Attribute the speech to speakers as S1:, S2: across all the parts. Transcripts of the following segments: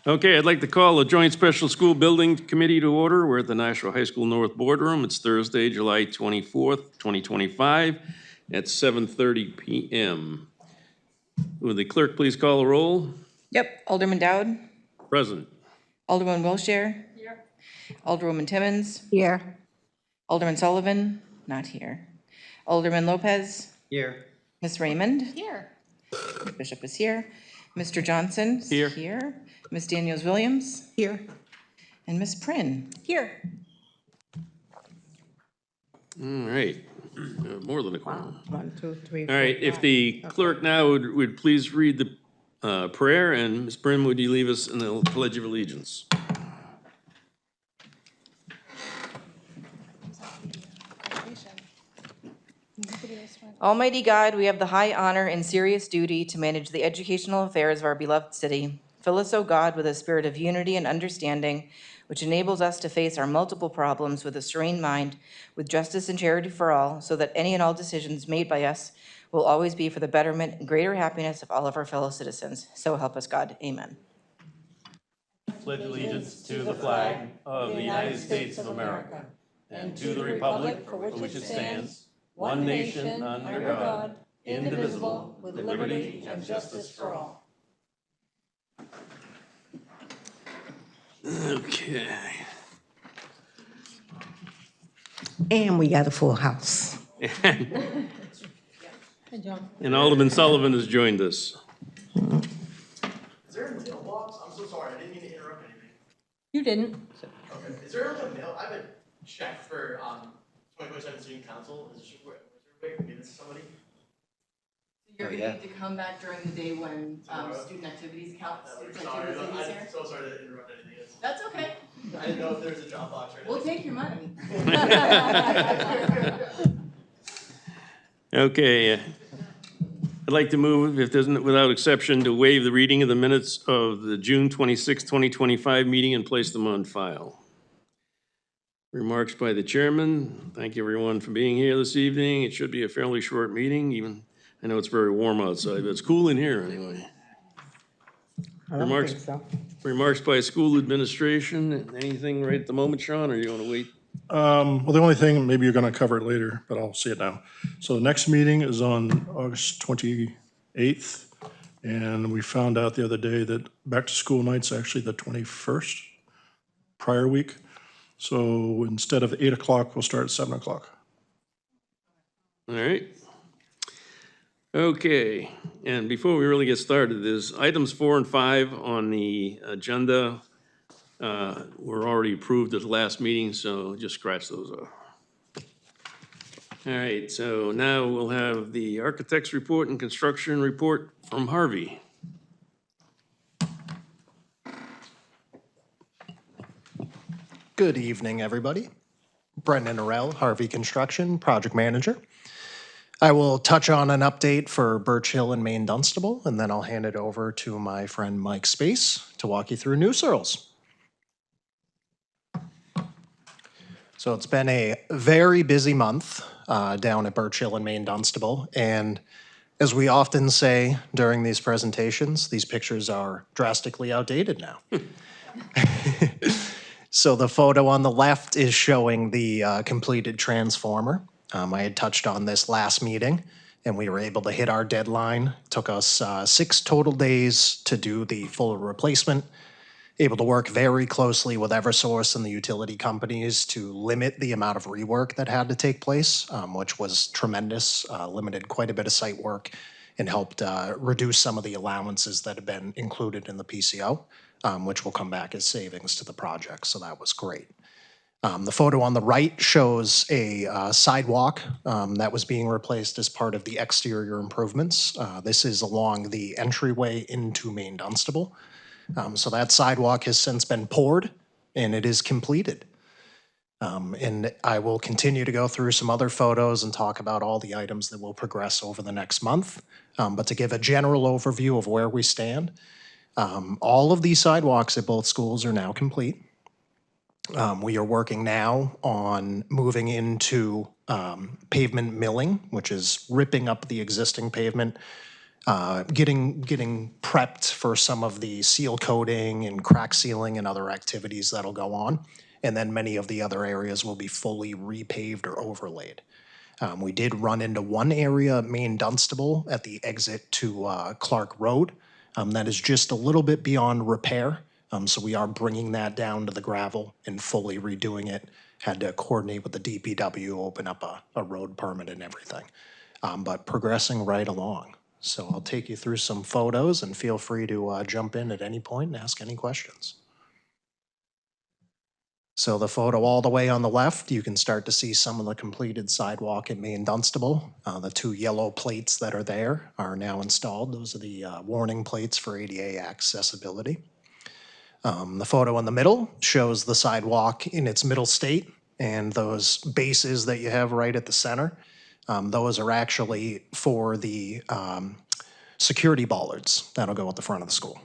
S1: Okay, I'd like to call the Joint Special School Building Committee to order. We're at the Nashua High School North Boardroom. It's Thursday, July 24th, 2025 at 7:30 PM. Would the clerk please call the roll?
S2: Yep, Alderman Dowd,
S1: Present.
S2: Alderman Wilshire. Here. Alderwoman Timmons,
S3: Here.
S2: Alderman Sullivan, not here. Alderman Lopez,
S4: Here.
S2: Miss Raymond,
S3: Here.
S2: Bishop is here. Mr. Johnson.
S1: Here.
S2: Here. Miss Daniels-Williams,
S3: Here.
S2: and Miss Prin.
S3: Here.
S1: All right, more than a quorum.
S3: 1, 2, 3,
S1: All right, if the clerk now would please read the prayer, and Ms. Brim, would you leave us in the Pledge of Allegiance?
S2: Almighty God, we have the high honor and serious duty to manage the educational affairs of our beloved city. Fill us, O God, with a spirit of unity and understanding, which enables us to face our multiple problems with a serene mind, with justice and charity for all, so that any and all decisions made by us will always be for the betterment and greater happiness of all of our fellow citizens. So help us God. Amen.
S1: Pledge allegiance to the flag of the United States of America and to the republic for which it stands, one nation under God, indivisible, with liberty and justice for all. Okay.
S3: And we got a full house.
S1: And Alderman Sullivan has joined us.
S4: Is there a mailbox? I'm so sorry, I didn't mean to interrupt anything.
S3: You didn't.
S4: Okay. Is there like a mail? I haven't checked for 2027 student council. Is there a way to give this to somebody?
S2: You're going to need to come back during the day when student activities count.
S4: Sorry, I'm so sorry to interrupt anything.
S2: That's okay.
S4: I didn't know if there was a drop box or anything.
S2: We'll take your money.
S1: Okay. I'd like to move, if there's, without exception, to waive the reading of the minutes of the June 26, 2025 meeting and place them on file. Remarks by the chairman. Thank you, everyone, for being here this evening. It should be a fairly short meeting, even I know it's very warm outside, but it's cool in here anyway.
S3: I don't
S1: Remarks-
S3: think so.
S1: Remarks by school administration. Anything right at the moment, Sean, or you want to wait?
S5: Well, the only thing, maybe you're going to cover it later, but I'll see it now. So the next meeting is on August 28th, and we found out the other day that back-to-school night's actually the 21st, prior week. So instead of 8 o'clock, we'll start at 7 o'clock.
S1: All right. Okay, and before we really get started, there's items 4 and 5 on the agenda. Were already approved at the last meeting, so just scratch those off. All right, so now we'll have the architect's report and construction report from Harvey.
S6: Good evening, everybody. Brendan Arell, Harvey Construction, Project Manager. I will touch on an update for Birch Hill and Maine Dunstable, and then I'll hand it over to my friend Mike Space to walk you through New Searles. So it's been a very busy month down at Birch Hill and Maine Dunstable, and as we often say during these presentations, these pictures are drastically outdated now. So the photo on the left is showing the completed transformer. I had touched on this last meeting, and we were able to hit our deadline. It took us 6 total days to do the full replacement. Able to work very closely with Eversource and the utility companies to limit the amount of rework that had to take place, which was tremendous, limited quite a bit of site work, and helped reduce some of the allowances that have been included in the PCO, which will come back as savings to the project, so that was great. The photo on the right shows a sidewalk that was being replaced as part of the exterior improvements. This is along the entryway into Maine Dunstable. So that sidewalk has since been poured and it is completed. And I will continue to go through some other photos and talk about all the items that will progress over the next month. But to give a general overview of where we stand, all of these sidewalks at both schools are now complete. We are working now on moving into pavement milling, which is ripping up the existing pavement, getting prepped for some of the seal coating and crack sealing and other activities that'll go on. And then many of the other areas will be fully repaved or overlaid. We did run into one area, Main Dunstable, at the exit to Clark Road. That is just a little bit beyond repair. So we are bringing that down to the gravel and fully redoing it. Had to coordinate with the DPW, open up a road permit and everything. But progressing right along. So I'll take you through some photos and feel free to jump in at any point and ask any questions. So the photo all the way on the left, you can start to see some of the completed sidewalk at Main Dunstable. The 2 yellow plates that are there are now installed. Those are the warning plates for ADA accessibility. The photo in the middle shows the sidewalk in its middle state, and those bases that you have right at the center, those are actually for the security bollards that'll go at the front of the school.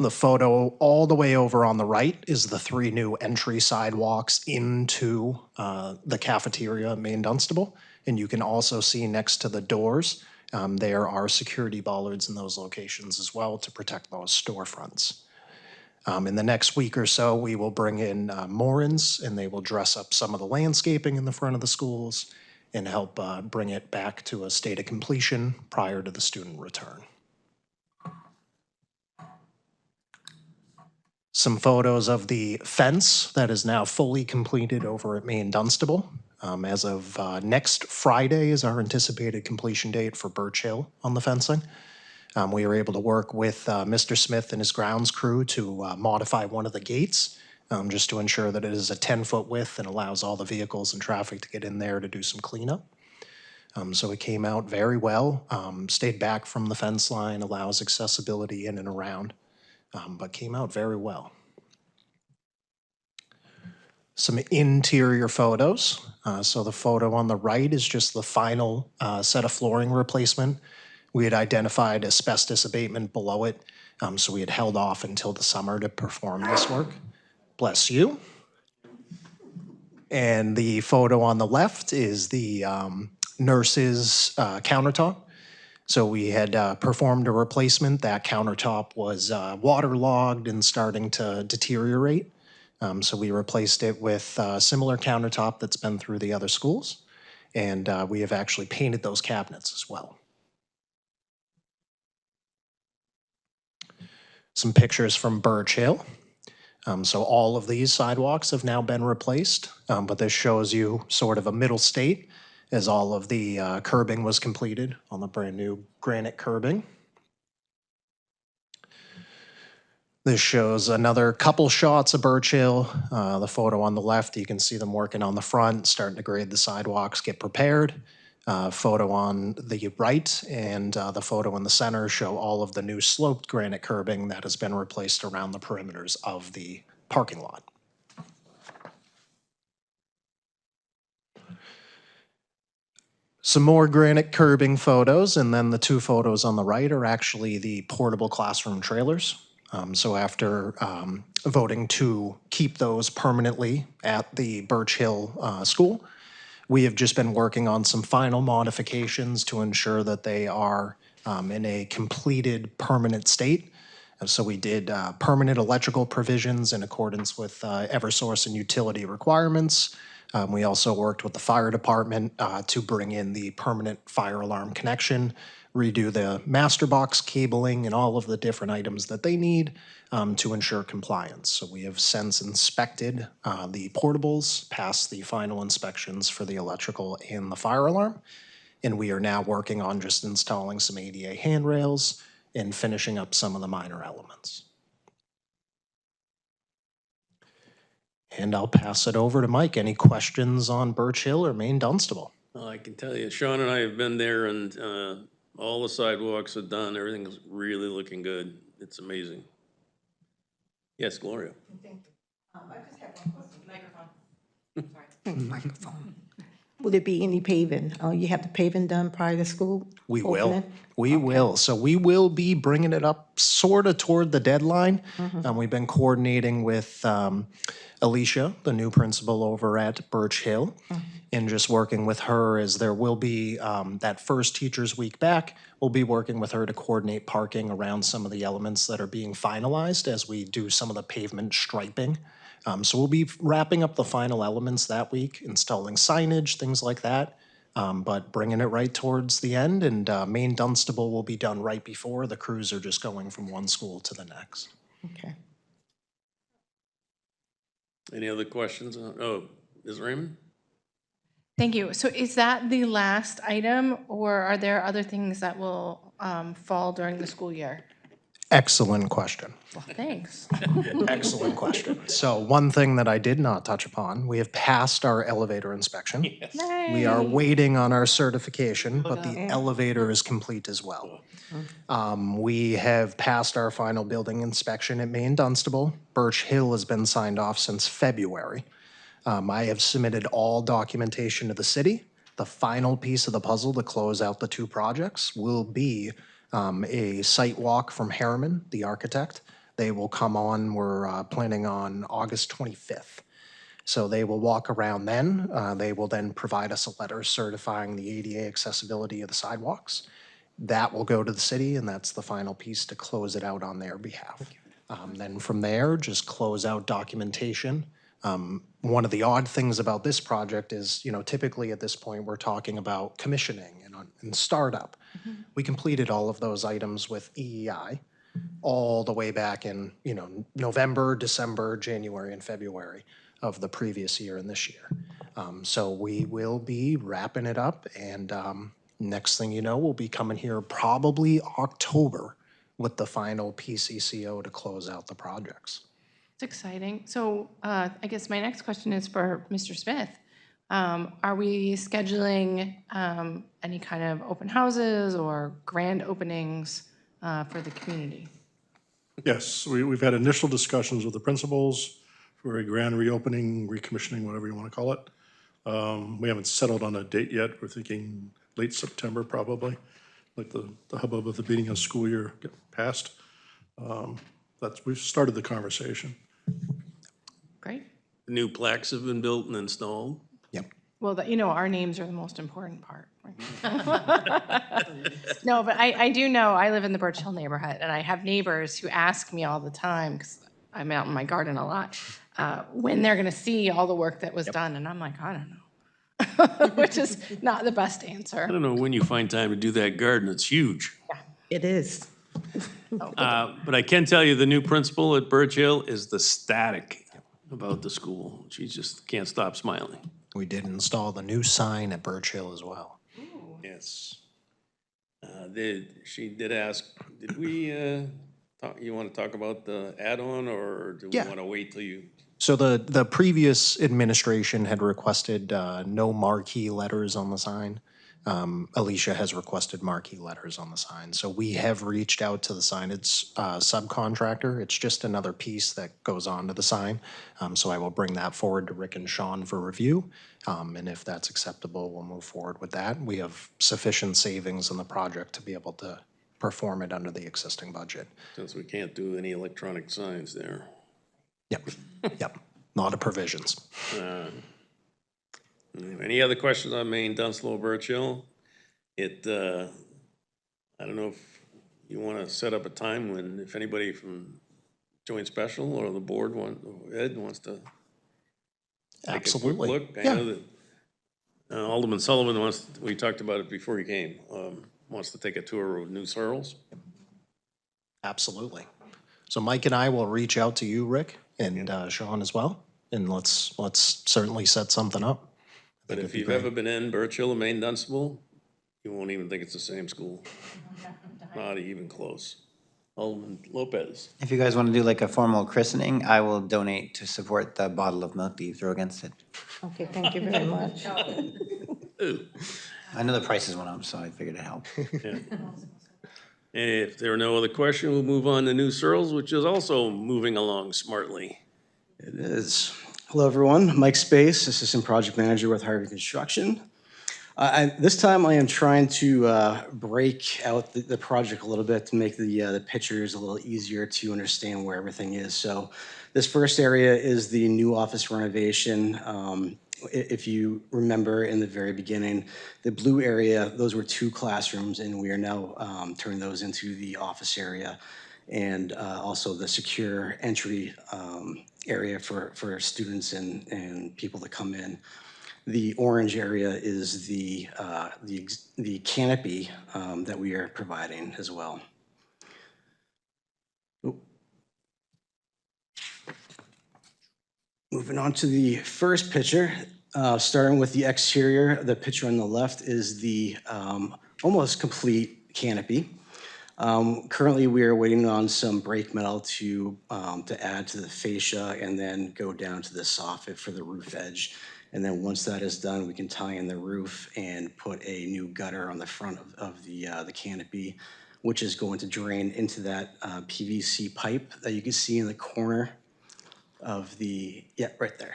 S6: The photo all the way over on the right is the 3 new entry sidewalks into the cafeteria at Main Dunstable. And you can also see next to the doors, there are security bollards in those locations as well to protect those storefronts. In the next week or so, we will bring in Morins, and they will dress up some of the landscaping in the front of the schools and help bring it back to a state of completion prior to the student return. Some photos of the fence that is now fully completed over at Main Dunstable. As of next Friday is our anticipated completion date for Birch Hill on the fencing. We were able to work with Mr. Smith and his grounds crew to modify one of the gates, just to ensure that it is a 10-foot width and allows all the vehicles and traffic to get in there to do some cleanup. So it came out very well, stayed back from the fence line, allows accessibility in and around, but came out very well. Some interior photos. So the photo on the right is just the final set of flooring replacement. We had identified asbestos abatement below it, so we had held off until the summer to perform this work. Bless you. And the photo on the left is the nurse's countertop. So we had performed a replacement. That countertop was waterlogged and starting to deteriorate. So we replaced it with a similar countertop that's been through the other schools. And we have actually painted those cabinets as well. Some pictures from Birch Hill. So all of these sidewalks have now been replaced, but this shows you sort of a middle state as all of the curbing was completed on the brand new granite curbing. This shows another couple shots of Birch Hill. The photo on the left, you can see them working on the front, starting to grade the sidewalks, get prepared. Photo on the right and the photo in the center show all of the new sloped granite curbing that has been replaced around the perimeters of the parking lot. Some more granite curbing photos, and then the 2 photos on the right are actually the portable classroom trailers. So after voting to keep those permanently at the Birch Hill School, we have just been working on some final modifications to ensure that they are in a completed permanent state. And so we did permanent electrical provisions in accordance with Eversource and utility requirements. We also worked with the fire department to bring in the permanent fire alarm connection, redo the master box cabling and all of the different items that they need to ensure compliance. So we have since inspected the portables, passed the final inspections for the electrical and the fire alarm, and we are now working on just installing some ADA handrails and finishing up some of the minor elements. And I'll pass it over to Mike. Any questions on Birch Hill or Main Dunstable?
S1: Well, I can tell you, Sean and I have been there, and all the sidewalks are done. Everything's really looking good. It's amazing. Yes, Gloria.
S2: Thank you. I just have one question. Microphone. Sorry.
S3: Microphone. Will there be any paving? You have the paving done prior to school?
S6: We will.
S3: opening?
S6: We will. So we will be bringing it up sort of toward the deadline. We've been coordinating with Alicia, the new principal over at Birch Hill, and just working with her as there will be that first Teachers Week back. We'll be working with her to coordinate parking around some of the elements that are being finalized as we do some of the pavement striping. So we'll be wrapping up the final elements that week, installing signage, things like that. But bringing it right towards the end, and Main Dunstable will be done right before. The crews are just going from one school to the next.
S3: Okay.
S1: Any other questions? Oh, Ms. Raymond?
S7: Thank you. So is that the last item, or are there other things that will fall during the school year?
S6: Excellent question.
S7: Thanks.
S6: Excellent question. So one thing that I did not touch upon, we have passed our elevator inspection. We are waiting on our certification, but the elevator is complete as well. We have passed our final building inspection at Main Dunstable. Birch Hill has been signed off since February. I have submitted all documentation to the city. The final piece of the puzzle to close out the two projects will be a site walk from Harriman, the architect. They will come on, we're planning on August 25th. So they will walk around then. They will then provide us a letter certifying the ADA accessibility of the sidewalks. That will go to the city, and that's the final piece to close it out on their behalf. Then from there, just close out documentation. One of the odd things about this project is, typically at this point, we're talking about commissioning and startup. We completed all of those items with EEI all the way back in, November, December, January, and February of the previous year and this year. So we will be wrapping it up, and next thing you know, we'll be coming here probably October with the final PCCO to close out the projects.
S7: It's exciting. So I guess my next question is for Mr. Smith. Are we scheduling any kind of open houses or grand openings for the community?
S5: Yes, we've had initial discussions with the principals for a grand reopening, recommissioning, whatever you want to call it. We haven't settled on a date yet. We're thinking late September probably, like the hubbub of the beginning of the school year get passed. We've started the conversation.
S7: Great.
S1: New plaques have been built and installed.
S6: Yep.
S7: Well, our names are the most important part. Right? No, but I do know, I live in the Birch Hill neighborhood, and I have neighbors who ask me all the time, because I'm out in my garden a lot, when they're going to see all the work that was done, and I'm like, I don't know, which is not the best answer.
S1: I don't know when you find time to do that garden. It's huge.
S3: It is.
S1: But I can tell you, the new principal at Birch Hill is estatic about the school. She just can't stop smiling.
S6: We did install the new sign at Birch Hill as well.
S1: Yes. She did ask, did we, you want to talk about the add-on, or do we
S6: Yeah.
S1: want to wait till you?
S6: So the previous administration had requested no marquee letters on the sign. Alicia has requested marquee letters on the sign. So we have reached out to the signage subcontractor. It's just another piece that goes onto the sign. So I will bring that forward to Rick and Sean for review. And if that's acceptable, we'll move forward with that. We have sufficient savings in the project to be able to perform it under the existing budget.
S1: Since we can't do any electronic signs there.
S6: Yep, yep, lot of provisions.
S1: Any other questions on Main Dunstable Birch Hill? I don't know if you want to set up a time when, if anybody from Joint Special or the board Ed wants to take a quick
S6: Absolutely.
S1: look. I
S6: Yeah.
S1: know that Alderman Sullivan we talked about it before you came, wants to take a tour of New Searles.
S6: Absolutely. So Mike and I will reach out to you, Rick, and Sean as well, and let's certainly set something up.
S1: But if you've ever been in Birch Hill and Main Dunstable, you won't even think it's the same school. Not even close. Alderman Lopez.
S8: If you guys want to do like a formal christening, I will donate to support the bottle of milk that you throw against it.
S3: Okay, thank you very much.
S8: I know the prices went up, so I figured it'd help.
S1: If there are no other questions, we'll move on to New Searles, which is also moving along smartly.
S9: It is. Hello, everyone. Mike Space, Assistant Project Manager with Harvey Construction. This time I am trying to break out the project a little bit to make the pictures a little easier to understand where everything is. So this first area is the new office renovation. If you remember in the very beginning, the blue area, those were 2 classrooms, and we are now turning those into the office area and also the secure entry area for students and people to come in. The orange area is the canopy that we are providing as well. Oop. Moving on to the first picture, starting with the exterior, the picture on the left is the almost complete canopy. Currently, we are waiting on some brake metal to add to the fascia and then go down to the soffit for the roof edge. And then once that is done, we can tie in the roof and put a new gutter on the front of the canopy, which is going to drain into that PVC pipe that you can see in the corner of the, yeah, right there.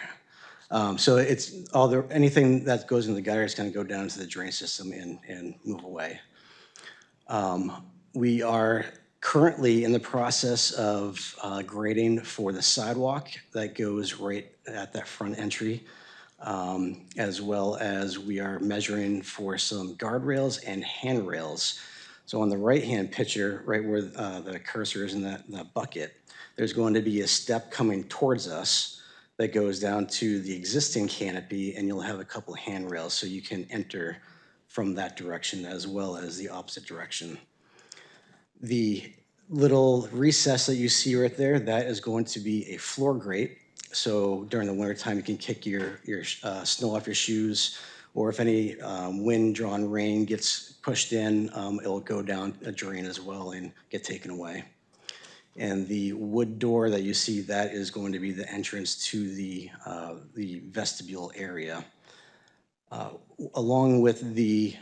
S9: So it's anything that goes in the gutter is going to go down to the drain system and move away. We are currently in the process of grading for the sidewalk that goes right at that front entry, as well as we are measuring for some guardrails and handrails. So on the right-hand picture, right where the cursor is in that bucket, there's going to be a step coming towards us that goes down to the existing canopy, and you'll have a couple handrails so you can enter from that direction as well as the opposite direction. The little recess that you see right there, that is going to be a floor grate. So during the wintertime, you can kick your snow off your shoes, or if any wind-drawn rain gets pushed in, it'll go down a drain as well and get taken away. And the wood door that you see, that is going to be the entrance to the vestibule area. Along with the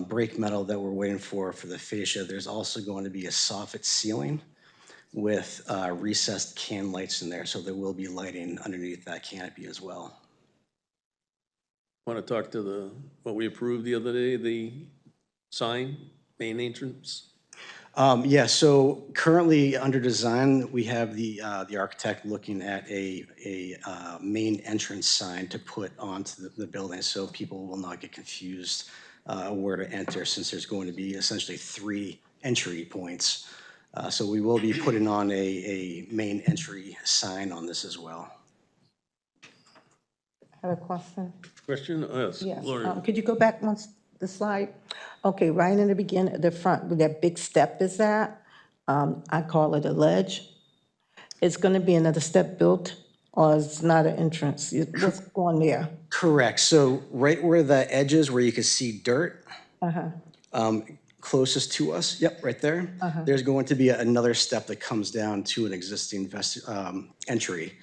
S9: brake metal that we're waiting for the fascia, there's also going to be a soffit ceiling with recessed can lights in there, so there will be lighting underneath that canopy as well.
S1: Want to talk to what we approved the other day, the sign, main entrance?
S9: Yeah, so currently under design, we have the architect looking at a main entrance sign to put onto the building so people will not get confused where to enter, since there's going to be essentially 3 entry points. So we will be putting on a main entry sign on this as well.
S3: I have a question.
S1: Question? Yes,
S3: Yes.
S1: Gloria.
S3: Could you go back the slide? Okay, right in the beginning, the front, where that big step is at, I call it a ledge. It's going to be another step built, or it's not an entrance? What's going there?
S9: Correct. So right where the edge is, where you can see dirt, closest to us, yep, right there, there's going to be another step that comes down to an existing entry,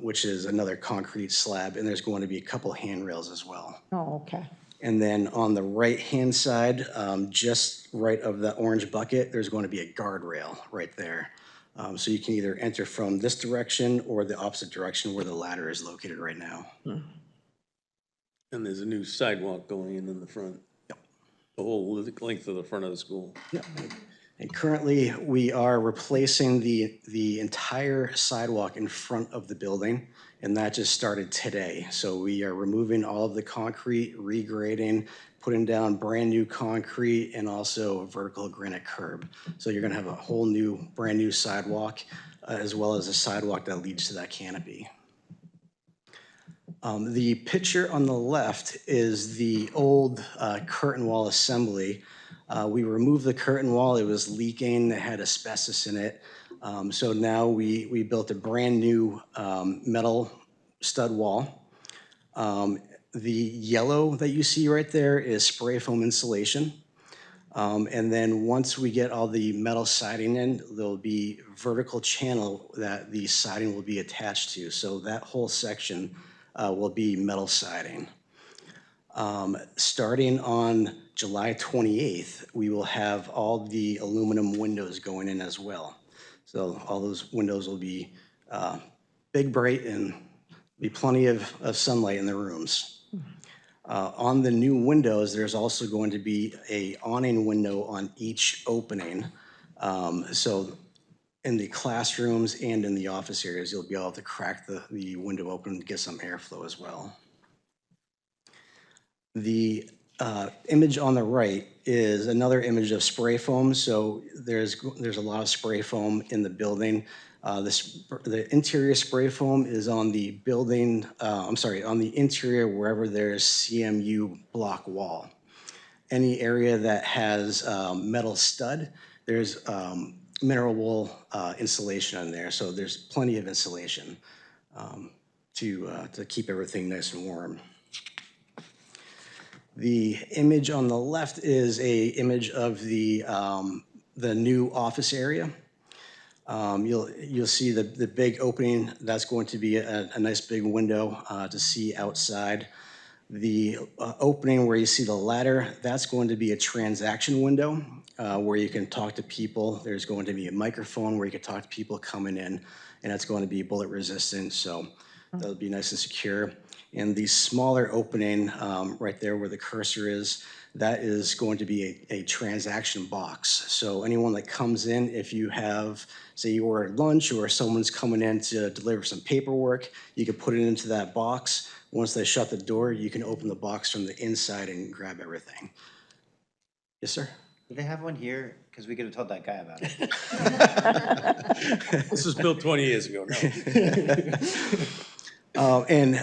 S9: which is another concrete slab, and there's going to be a couple handrails as well.
S3: Oh, okay.
S9: And then on the right-hand side, just right of the orange bucket, there's going to be a guardrail right there. So you can either enter from this direction or the opposite direction where the ladder is located right now.
S1: And there's a new sidewalk going in the front.
S9: Yep.
S1: The whole length of the front of the school.
S9: Yep. And currently, we are replacing the entire sidewalk in front of the building, and that just started today. So we are removing all of the concrete, regrading, putting down brand new concrete, and also a vertical granite curb. So you're gonna have a whole new, brand new sidewalk, as well as a sidewalk that leads to that canopy. The picture on the left is the old curtain wall assembly. We removed the curtain wall. It was leaking. It had asbestos in it. So now we built a brand new metal stud wall. The yellow that you see right there is spray foam insulation. And then once we get all the metal siding in, there'll be vertical channel that the siding will be attached to. So that whole section will be metal siding. Starting on July 28th, we will have all the aluminum windows going in as well. So all those windows will be big, bright, and be plenty of sunlight in the rooms. On the new windows, there's also going to be a awning window on each opening. So in the classrooms and in the office areas, you'll be able to crack the window open to get some airflow as well. The image on the right is another image of spray foam. So there's a lot of spray foam in the building. The interior spray foam is on the building, on the interior wherever there's CMU block wall. Any area that has metal stud, there's mineral wool insulation on there. So there's plenty of insulation to keep everything nice and warm. The image on the left is a image of the new office area. You'll see the big opening. That's going to be a nice big window to see outside. The opening where you see the ladder, that's going to be a transaction window where you can talk to people. There's going to be a microphone where you can talk to people coming in, and it's going to be bullet resistant, so that'll be nice and secure. And the smaller opening right there where the cursor is, that is going to be a transaction box. So anyone that comes in, if you have, say you ordered lunch or someone's coming in to deliver some paperwork, you can put it into that box. Once they shut the door, you can open the box from the inside and grab everything. Yes, sir?
S8: Do they have one here? Because we could have told that guy about it.
S1: This was built 20 years ago.
S9: And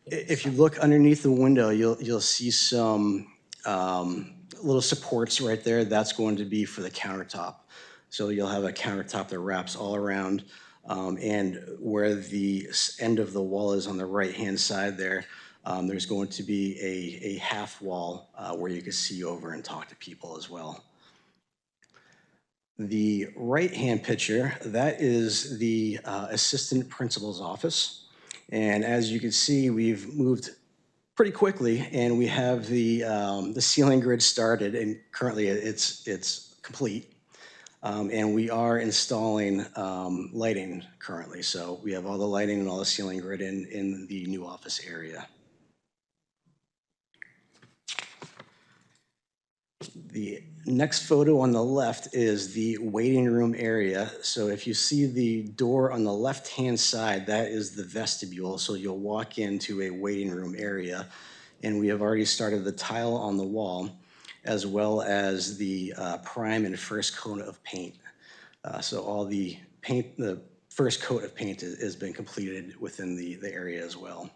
S9: if you look underneath the window, you'll see some little supports right there. That's going to be for the countertop. So you'll have a countertop that wraps all around. And where the end of the wall is on the right-hand side there, there's going to be a half wall where you can see over and talk to people as well. The right-hand picture, that is the assistant principal's office. And as you can see, we've moved pretty quickly, and we have the ceiling grid started, and currently it's complete. And we are installing lighting currently. So we have all the lighting and all the ceiling grid in the new office area. The next photo on the left is the waiting room area. So if you see the door on the left-hand side, that is the vestibule. So you'll walk into a waiting room area. And we have already started the tile on the wall, as well as the prime and first coat of paint. So all the paint, the first coat of paint has been completed within the area as well.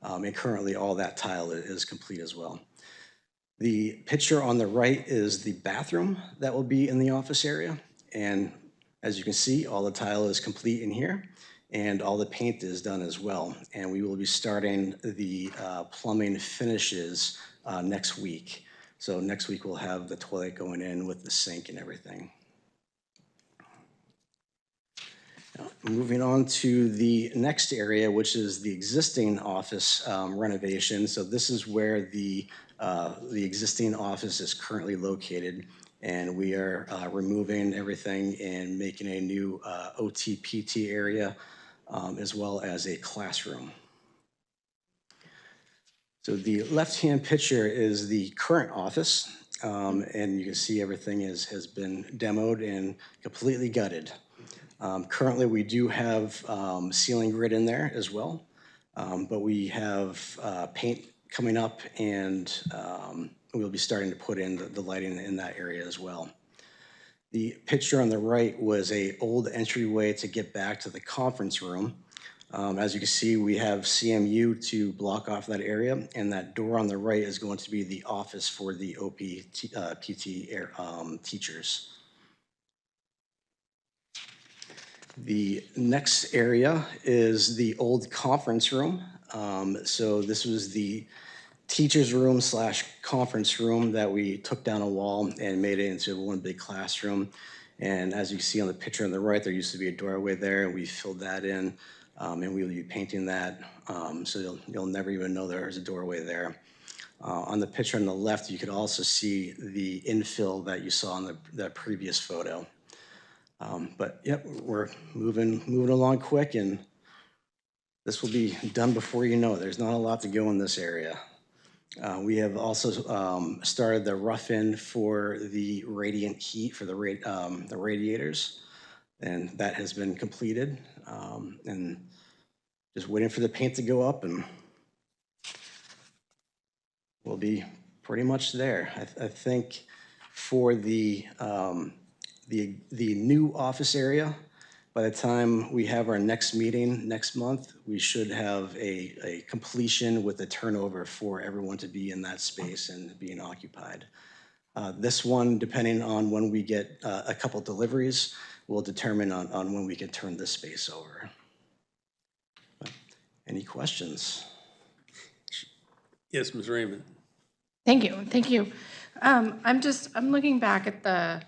S9: And currently all that tile is complete as well. The picture on the right is the bathroom that will be in the office area. And as you can see, all the tile is complete in here and all the paint is done as well. And we will be starting the plumbing finishes next week. So next week we'll have the toilet going in with the sink and everything. Now, moving on to the next area, which is the existing office renovation. So this is where the existing office is currently located, and we are removing everything and making a new OT-PT area, as well as a classroom. So the left-hand picture is the current office, and you can see everything has been demoed and completely gutted. Currently, we do have ceiling grid in there as well, but we have paint coming up, and we'll be starting to put in the lighting in that area as well. The picture on the right was an old entryway to get back to the conference room. As you can see, we have CMU to block off that area, and that door on the right is going to be the office for the PT teachers. The next area is the old conference room. So this was the teacher's room / conference room that we took down a wall and made it into one big classroom. And as you see on the picture on the right, there used to be a doorway there, and we filled that in, and we will be painting that. So you'll never even know there's a doorway there. On the picture on the left, you could also see the infill that you saw in the previous photo. But yep, we're moving along quick, and This will be done before you know it. There's not a lot to go in this area. We have also started the rough-in for the radiant heat for the radiators, and that has been completed. And just waiting for the paint to go up, and we'll be pretty much there. I think for the new office area, by the time we have our next meeting next month, we should have a completion with the turnover for everyone to be in that space and being occupied. This one, depending on when we get a couple deliveries, will determine on when we can turn this space over. Any questions?
S1: Yes, Ms. Raymond.
S7: Thank you, thank you. I'm looking back at the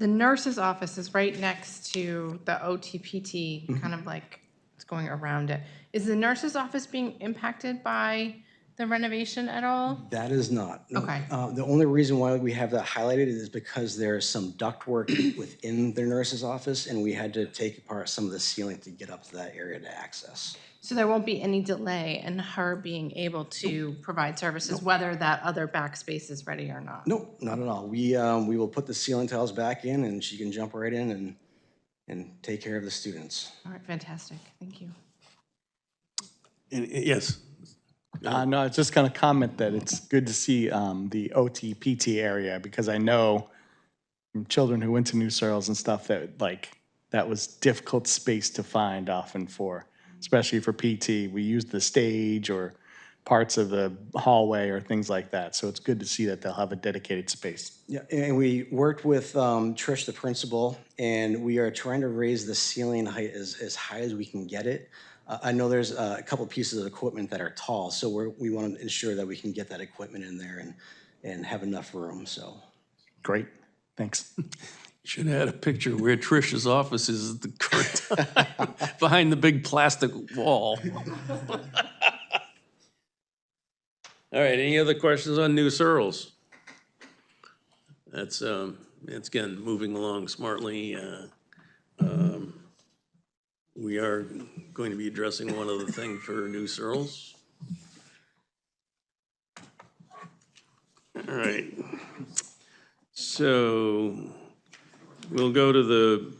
S7: nurse's office is right next to the OTPT, kind of like it's going around it. Is the nurse's office being impacted by the renovation at all?
S9: That is not. No.
S7: Okay.
S9: The only reason why we have that highlighted is because there's some ductwork within the nurse's office, and we had to take apart some of the ceiling to get up to that area to access.
S7: So there won't be any delay in her being able to provide services, whether that other back space is ready or not?
S9: Nope, not at all. We will put the ceiling tiles back in, and she can jump right in and take care of the students.
S7: All right, fantastic, thank you.
S1: Yes.
S10: No, I was just gonna comment that it's good to see the OT-PT area, because I know from children who went to New Searles and stuff that that was difficult space to find often for, especially for PT. We used the stage or parts of the hallway or things like that. So it's good to see that they'll have a dedicated space.
S9: Yeah, and we worked with Trish, the principal, and we are trying to raise the ceiling height as high as we can get it. I know there's a couple pieces of equipment that are tall, so we want to ensure that we can get that equipment in there and have enough room, so.
S10: Great, thanks.
S1: Should have had a picture where Trish's office is at the current time, behind the big plastic wall. All right, any other questions on New Searles? It's again, moving along smartly. We are going to be addressing one other thing for New Searles. All right. So we'll go to the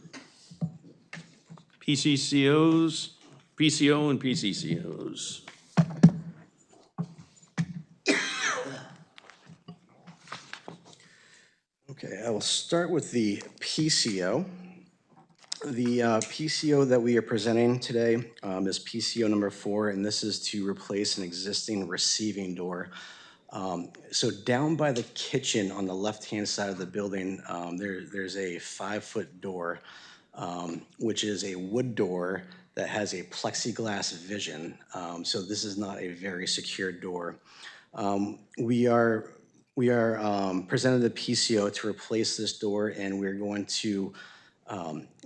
S1: PCO and PCCOs.
S9: Okay, I will start with the PCO. The PCO that we are presenting today is PCO number 4, and this is to replace an existing receiving door. So down by the kitchen on the left-hand side of the building, there's a 5-foot door, which is a wood door that has a plexiglass vision. So this is not a very secure door. We are presented the PCO to replace this door, and we're going to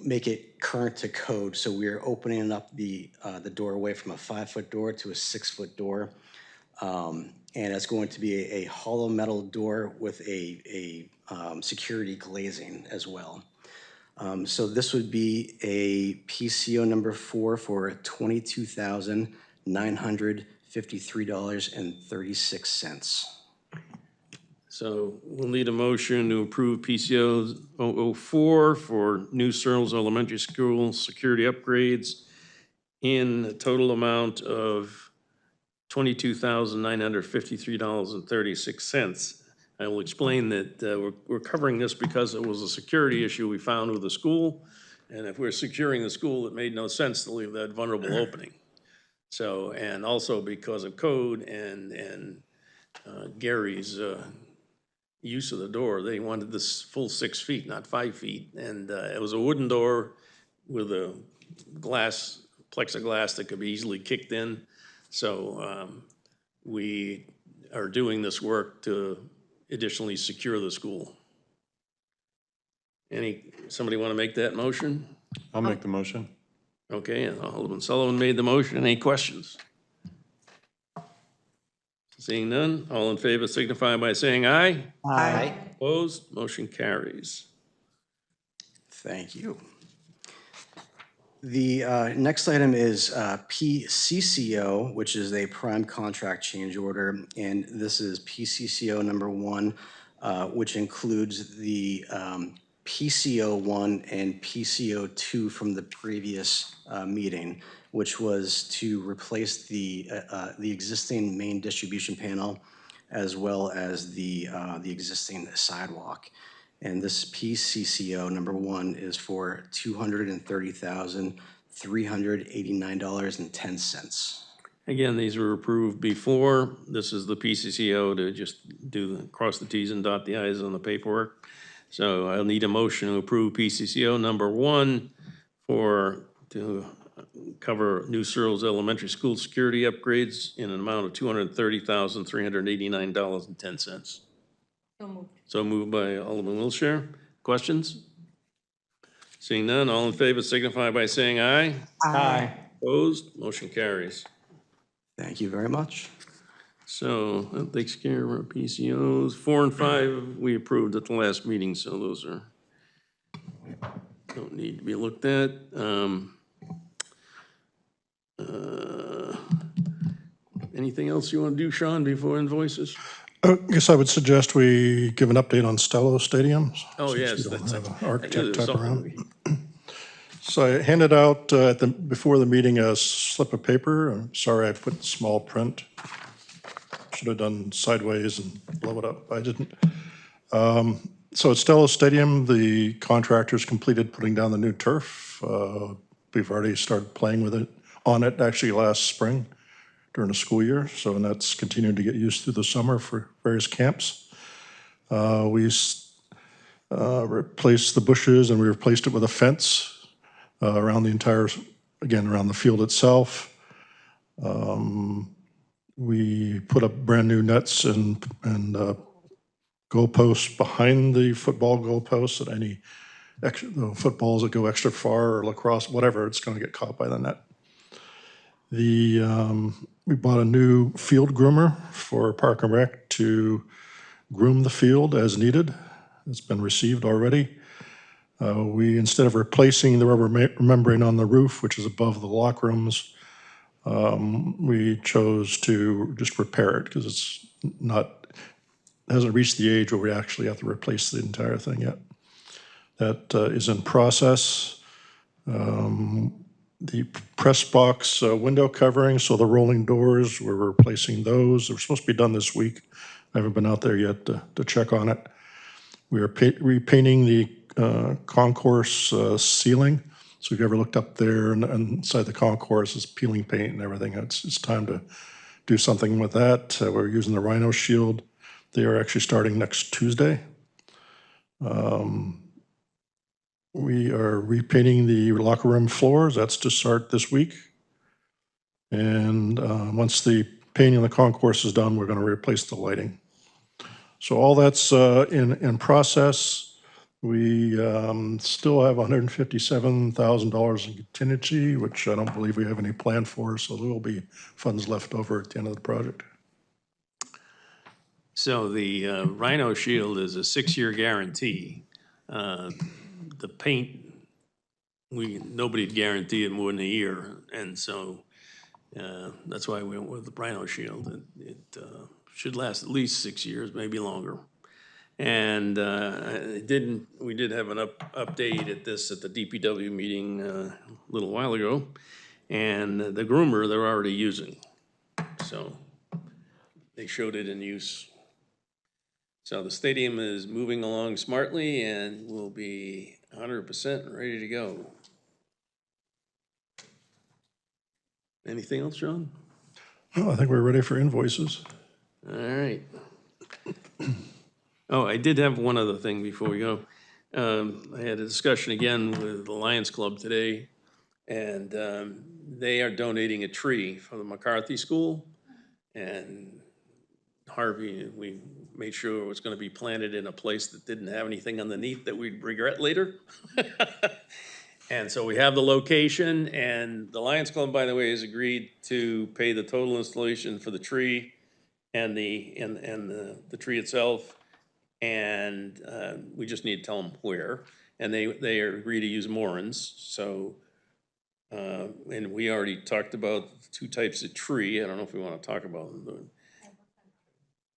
S9: make it current to code. So we're opening up the doorway from a 5-foot door to a 6-foot door. And it's going to be a hollow metal door with a security glazing as well. So this would be a PCO number 4 for $22,953.36.
S1: So we'll need a motion to approve PCO 004 for New Searles Elementary School security upgrades in a total amount of $22,953.36. I will explain that we're covering this because it was a security issue we found with the school. And if we're securing the school, it made no sense to leave that vulnerable opening. So, and also because of code and Gary's use of the door, they wanted this full 6 feet, not 5 feet. And it was a wooden door with a plexiglass that could be easily kicked in. So we are doing this work to additionally secure the school. Somebody want to make that motion?
S11: I'll make the motion.
S1: Okay, and Alderman Sullivan made the motion. Any questions? Seeing none, all in favor signify by saying aye.
S9: Aye.
S1: Opposed, motion carries.
S9: Thank you. The next item is PCCO, which is a prime contract change order, and this is PCCO number 1, which includes the PCO 1 and PCO 2 from the previous meeting, which was to replace the existing main distribution panel as well as the existing sidewalk. And this PCCO number 1 is for $230,389.10.
S1: Again, these were approved before. This is the PCCO to just cross the Ts and dot the Is on the paperwork. So I'll need a motion to approve PCCO number 1 to cover New Searles Elementary School security upgrades in an amount of $230,389.10. So moved by Alderman Wiltshire. Questions? Seeing none, all in favor signify by saying aye.
S10: Aye.
S1: Opposed? Motion carries.
S9: Thank you very much.
S1: So that takes care of our PCOs. 4 and 5, we approved at the last meeting, so those don't need to be looked at. Anything else you want to do, Sean, before invoices?
S5: I guess I would suggest we give an update on Stello Stadiums.
S1: Oh,
S5: since
S1: yes.
S5: we don't
S1: that's-
S5: have an
S1: I knew
S5: architect
S1: there was
S5: type
S1: something
S5: around.
S1: we-
S5: So I handed out before the meeting a slip of paper. I'm sorry I put small print. Should have done sideways and blow it up. I didn't. So at Stello Stadium, the contractors completed putting down the new turf. We've already started playing with it, on it actually last spring during the school year. So, and that's continued to get used through the summer for various camps. We replaced the bushes and we replaced it with a fence around the entire, again, around the field itself. We put up brand-new nets and goalposts behind the football goalposts, that any extra, the footballs that go extra far, or lacrosse, whatever, it's going to get caught by the net. We bought a new field groomer for Park and Rec to groom the field as needed. It's been received already. We, instead of replacing the rubber membrane on the roof, which is above the locker rooms, we chose to just repair it because it's not, hasn't reached the age where we actually have to replace the entire thing yet. That is in process. The press box window covering, so the rolling doors, we're replacing those. They're supposed to be done this week. I haven't been out there yet to check on it. We are repainting the concourse ceiling. So if you ever looked up there and inside the concourse, it's peeling paint and everything. It's time to do something with that. We're using the Rhino Shield. They are actually starting next Tuesday. We are repainting the locker room floors. That's to start this week. And once the painting on the concourse is done, we're going to replace the lighting. So all that's in process. We still have $157,000 in contingency, which I don't believe we have any plan for, so there will be funds left over at the end of the project.
S1: So the Rhino Shield is a 6-year guarantee. The paint, nobody'd guarantee it more than a year, and so that's why we went with the Rhino Shield. It should last at least 6 years, maybe longer. And we did have an update at the DPW meeting a little while ago, and the groomer they're already using, so they showed it in use. So the stadium is moving along smartly and will be 100% ready to go. Anything else, John?
S5: Oh, I think we're ready for invoices.
S1: All right. Oh, I did have one other thing before we go. I had a discussion again with the Lions Club today, and they are donating a tree for the McCarthy School. And Harvey, we made sure it was going to be planted in a place that didn't have anything underneath that we'd regret later. And so we have the location, and the Lions Club, by the way, has agreed to pay the total installation for the tree and the tree itself. And we just need to tell them where. And they agree to use Moran's. So And we already talked about two types of tree. I don't know if we want to talk about them, but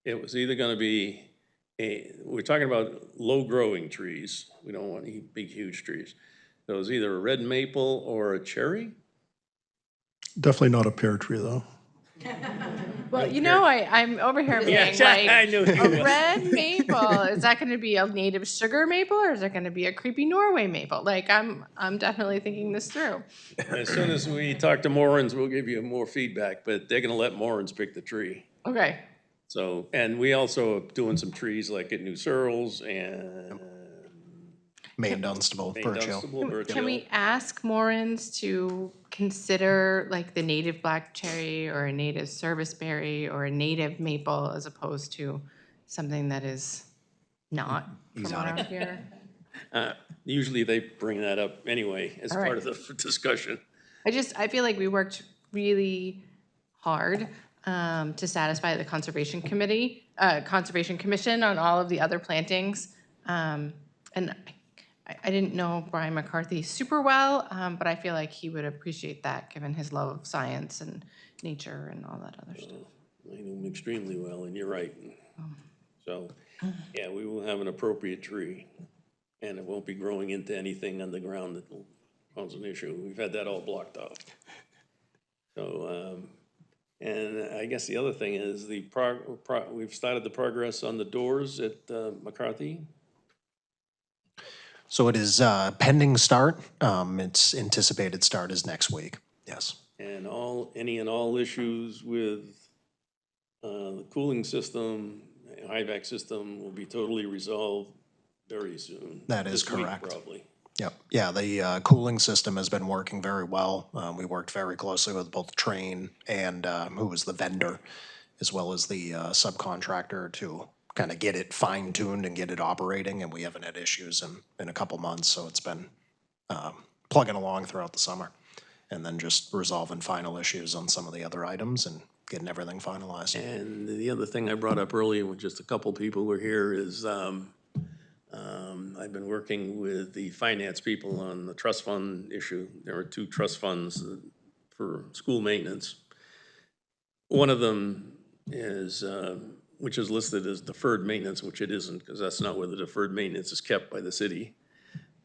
S1: it was either gonna be we're talking about low-growing trees. We don't want any big, huge trees. So it was either a red maple or a cherry?
S5: Definitely not a pear tree, though.
S7: Well, you know, I'm over here being
S1: I
S7: like,
S1: knew you
S7: a
S1: would.
S7: red maple, is that gonna be a native sugar maple, or is it gonna be a creepy Norway maple? Like, I'm definitely thinking this through.
S1: As soon as we talk to Morans, we'll give you more feedback, but they're gonna let Morans pick the tree.
S7: Okay,
S1: So, and we also are doing some trees like at New Searles and
S6: Maine Dunstable,
S1: Maine
S6: Birch Hill.
S1: Dunstable, Birch
S7: can
S1: Hill.
S7: we ask Morans to consider like the native black cherry or a native serviceberry or a native maple as opposed to something that is not from around here?
S1: Usually they bring that up anyway as
S7: All right.
S1: part of the discussion.
S7: I feel like we worked really hard to satisfy the Conservation Commission on all of the other plantings. And I didn't know Brian McCarthy super well, but I feel like he would appreciate that, given his love of science and nature and all that other stuff.
S1: I know him extremely well, and you're right. So, yeah, we will have an appropriate tree, and it won't be growing into anything on the ground that will cause an issue. We've had that all blocked off. So, and I guess the other thing is we've started the progress on the doors at McCarthy.
S6: So it is pending start. Its anticipated start is next week. Yes.
S1: And any and all issues with the cooling system, HVAC system will be totally resolved very soon.
S6: That is
S1: This week,
S6: correct.
S1: probably.
S6: Yep. Yeah, the cooling system has been working very well. We worked very closely with both Train and who was the vendor, as well as the subcontractor to kind of get it fine-tuned and get it operating, and we haven't had issues in a couple months, so it's been plugging along throughout the summer. And then just resolving final issues on some of the other items and getting everything finalized.
S1: And the other thing I brought up earlier, when just a couple people were here, is I've been working with the finance people on the trust fund issue. There are two trust funds for school maintenance. One of them is, which is listed as deferred maintenance, which it isn't, because that's not where the deferred maintenance is kept by the city.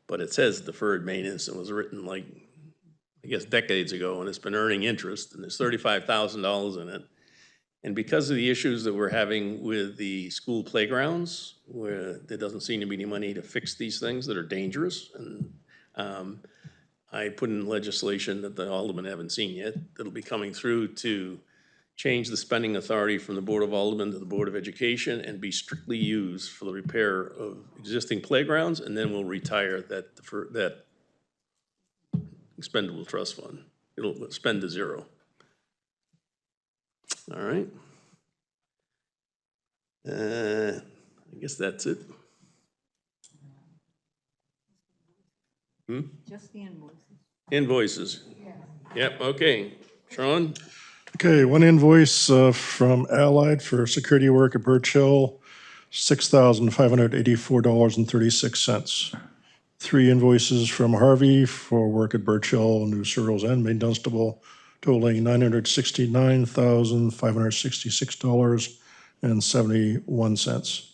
S1: But it says deferred maintenance and was written like, I guess, decades ago, and it's been earning interest, and there's $35,000 in it. And because of the issues that we're having with the school playgrounds, where there doesn't seem to be any money to fix these things that are dangerous, and I put in legislation that the aldermen haven't seen yet, that'll be coming through to change the spending authority from the Board of Aldermen to the Board of Education and be strictly used for the repair of existing playgrounds, and then we'll retire that expendable trust fund. It'll spend to zero. All right. I guess that's it.
S3: Just the invoices.
S1: Invoices. Yep, okay. Sean?
S5: Okay, one invoice from Allied for security work at Birch Hill, $6,584.36. Three invoices from Harvey for work at Birch Hill, New Searles, and Maine Dunstable, totaling $969,566.71.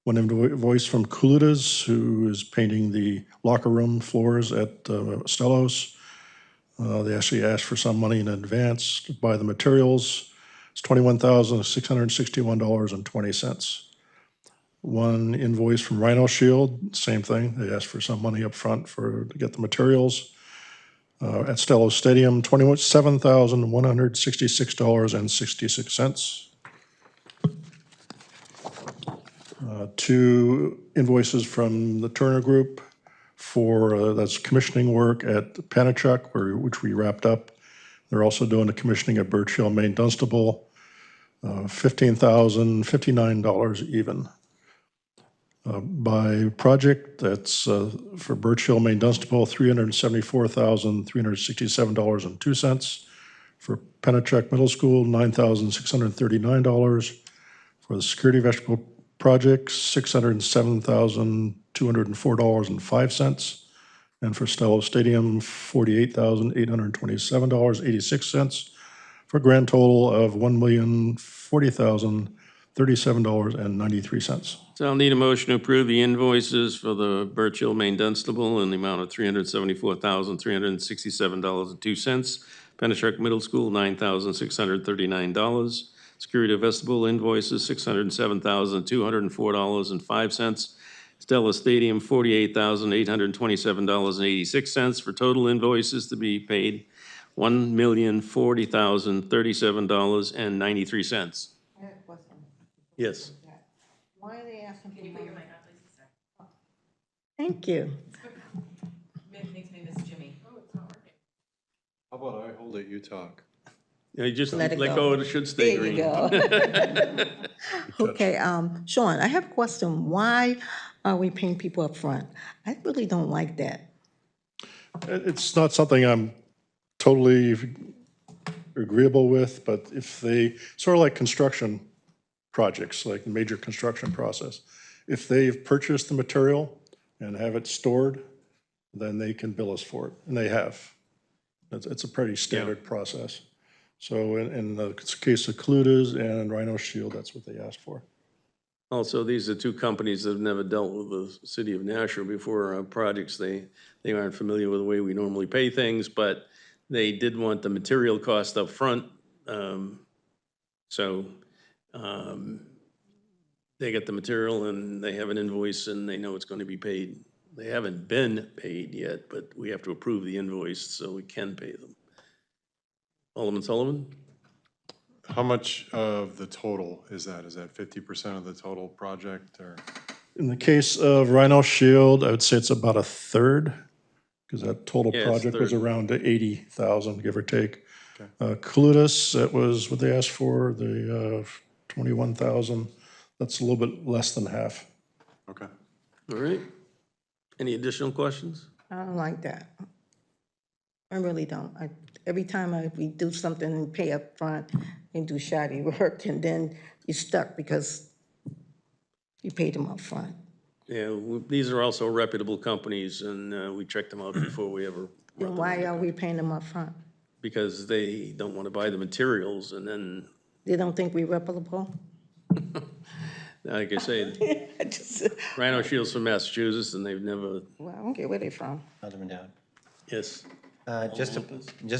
S5: One invoice from Kulutas, who is painting the locker room floors at Stellos. They actually asked for some money in advance to buy the materials. It's $21,661.20. One invoice from Rhino Shield, same thing. They asked for some money up front to get the materials. At Stellos Stadium, $27,166.66. Two invoices from the Turner Group for, that's commissioning work at Panachuk, which we wrapped up. They're also doing the commissioning at Birch Hill, Maine Dunstable, $15,059 even. By project, that's for Birch Hill, Maine Dunstable, $374,367.02. For Pennachuck Middle School, $9,639. For the security vegetable project, $607,204.05. And for Stello Stadium, $48,827.86, for a grand total of $1,040,037.93.
S1: So I'll need a motion to approve the invoices for the Birch Hill Main Dunstable in the amount of $374,367.02. Pennachuck Middle School, $9,639. Security Vestibule invoices, $607,204.05. Stella Stadium, $48,827.86, for total invoices to be paid, $1,040,037.93. Yes.
S3: Why are they asking for money? Thank you.
S2: Makes me miss Jimmy.
S11: How about I hold it, you talk?
S1: You just
S3: Let
S1: let
S3: it
S1: go,
S3: go.
S1: it should stay
S3: There
S1: green.
S3: you go. Okay, Sean, I have a question. Why are we paying people up front? I really don't like that.
S5: It's not something I'm totally agreeable with, but if they, sort of like construction projects, like the major construction process, if they've purchased the material and have it stored, then they can bill us for it, and they have. It's a pretty standard process. So in the case of Clutas and Rhino Shield, that's what they asked for.
S1: Also, these are two companies that have never dealt with the city of Nashua before projects. They aren't familiar with the way we normally pay things, but they did want the material cost up front. So they get the material and they have an invoice and they know it's going to be paid. They haven't been paid yet, but we have to approve the invoice so we can pay them. Alderman Sullivan?
S11: How much of the total is that? Is that 50% of the total project, or?
S5: In the case of Rhino Shield, I would say it's about a third, because that total
S1: Yeah, it's
S5: project was
S1: third.
S5: around 80,000, give or take. Clutas, that was what they asked for, the 21,000. That's a little bit less than half.
S11: Okay.
S1: All right. Any additional questions?
S3: I don't like that. I really don't. Every time we do something and pay up front and do shoddy work, and then you're stuck because you paid them up front.
S1: Yeah, these are also reputable companies, and we check them out before we ever,
S3: Then why are we paying them up front?
S1: because they don't want to buy the materials, and then,
S3: They don't think we're reputable?
S1: like I say,
S3: I just,
S1: Rhino Shield's from Massachusetts, and they've never,
S3: well, I don't care where they're from.
S8: Alderman Dowd.
S1: yes.
S8: Just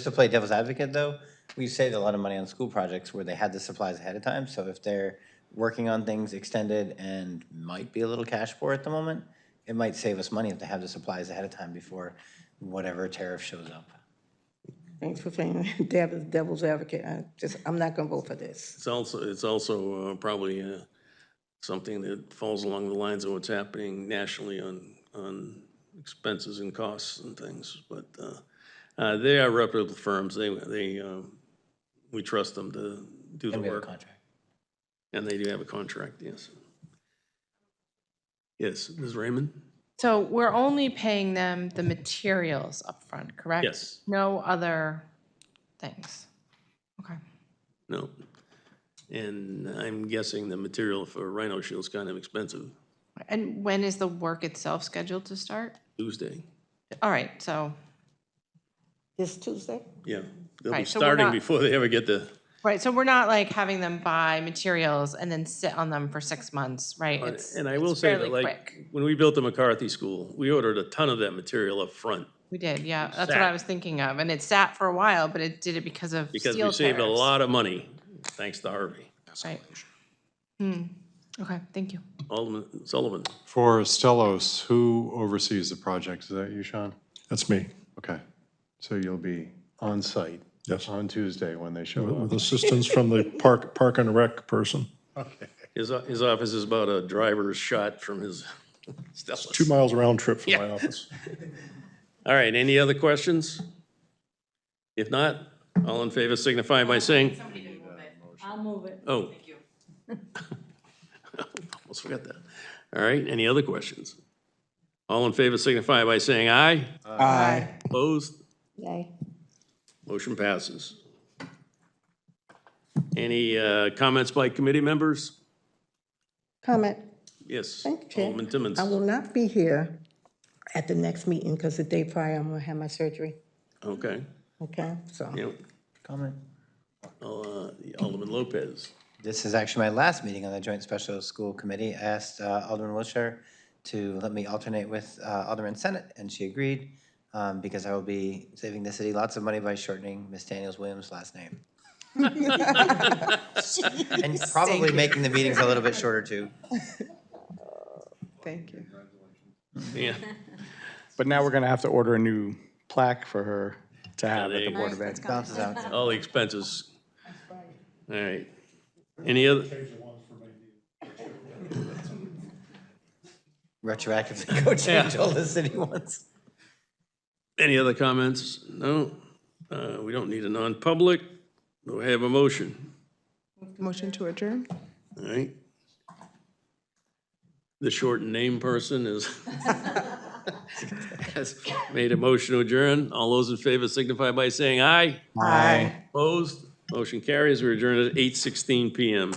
S8: to play devil's advocate, though, we saved a lot of money on school projects where they had the supplies ahead of time. So if they're working on things extended and might be a little cash poor at the moment, it might save us money if they have the supplies ahead of time before whatever tariff shows up.
S3: Thanks for playing devil's advocate. I'm not gonna vote for this.
S1: It's also probably something that falls along the lines of what's happening nationally on expenses and costs and things, but they are reputable firms. We trust them to do the
S8: And we have a
S1: work.
S8: contract.
S1: And they do have a contract, yes. Yes, Ms. Raymond?
S7: So we're only paying them the materials up front, correct?
S1: Yes.
S7: No other things? Okay.
S1: No. And I'm guessing the material for Rhino Shield's kind of expensive,
S7: And when is the work itself scheduled to start?
S1: Tuesday.
S7: All right, so,
S3: This Tuesday?
S1: Yeah, they'll be
S7: Right, so we're
S1: starting
S7: not-
S1: before they ever get the,
S7: so we're not like having them buy materials and then sit on them for 6 months, right?
S1: and I will say that,
S7: fairly
S1: like,
S7: quick.
S1: when we built the McCarthy School, we ordered a ton of that material up front
S7: We did, yeah, that's what
S1: sat.
S7: I was thinking of. And it sat for a while, but it did it because of
S1: because
S7: steel
S1: we saved a
S7: tariffs.
S1: lot of money, thanks to Harvey.
S7: Right. Okay, thank you.
S1: Alderman Sullivan?
S11: For Stellos, who oversees the project? Is that you, Sean?
S5: That's me,
S11: Okay. So you'll be on site?
S5: Yes.
S11: On Tuesday when they show
S5: with
S11: up?
S5: assistance from the Park and Rec person.
S1: His office is about a driver's shot from his Stellas.
S5: 2 miles round trip from my office.
S1: All right, any other questions? If not, all in favor signify by saying.
S3: I'll move it.
S1: Oh. Thank you. Almost forgot that. All right, any other questions? All in favor signify by saying aye.
S3: Aye.
S1: Opposed?
S3: Yay.
S1: Motion passes. Any comments by committee members?
S3: Comment.
S1: Yes.
S3: Thank you, Chair.
S1: Alderman Timmons.
S3: I will not be here at the next meeting, because the day prior, I'm gonna have my surgery,
S1: Okay,
S3: okay? So,
S1: yeah.
S8: Comment?
S1: Alderman Lopez.
S8: This is actually my last meeting on the Joint Special School Committee. I asked Alderman Wiltshire to let me alternate with Alderman Senate, and she agreed, because I will be saving the city lots of money by shortening Miss Daniels Williams' last name. And probably making the meetings a little bit shorter, too.
S3: thank you.
S1: Yeah,
S10: But now we're gonna have to order a new plaque for her to have at the Board of Ed.
S8: Bounces out.
S1: all the expenses. All right. Any other,
S8: Retroactively go change all the city ones.
S1: any other comments? No? We don't need a non-public. Do I have a motion?
S12: Motion to adjourn?
S1: All right. The shortened name person has made a motion to adjourn. All those in favor signify by saying aye.
S12: Aye.
S1: Opposed? Motion carries. We're adjourned at 8:16 PM.